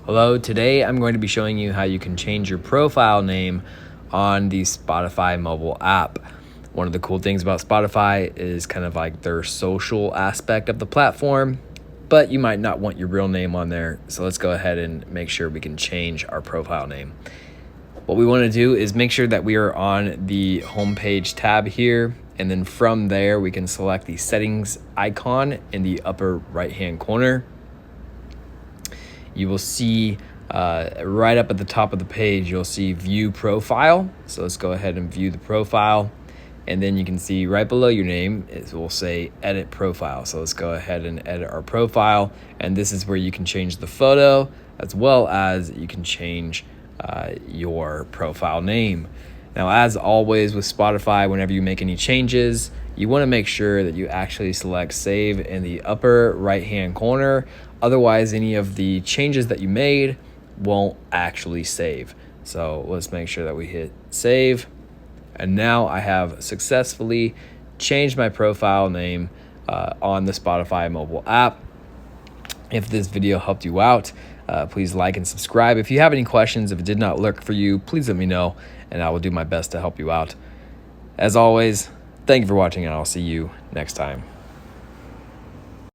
Hello, today I'm going to be showing you how you can change your profile name on the Spotify mobile app. One of the cool things about Spotify is kind of like their social aspect of the platform, but you might not want your real name on there. So let's go ahead and make sure we can change our profile name. What we want to do is make sure that we are on the homepage tab here, and then from there we can select the settings icon in the upper right hand corner. You will see right up at the top of the page, you'll see view profile. So let's go ahead and view the profile. And then you can see right below your name, it will say edit profile. So let's go ahead and edit our profile. And this is where you can change the photo as well as you can change your profile name. Now, as always with Spotify, whenever you make any changes, you want to make sure that you actually select save in the upper right hand corner. Otherwise, any of the changes that you made won't actually save. So let's make sure that we hit save. And now I have successfully changed my profile name on the Spotify mobile app. If this video helped you out, please like and subscribe. If you have any questions, if it did not work for you, please let me know and I will do my best to help you out. As always, thank you for watching and I'll see you next time.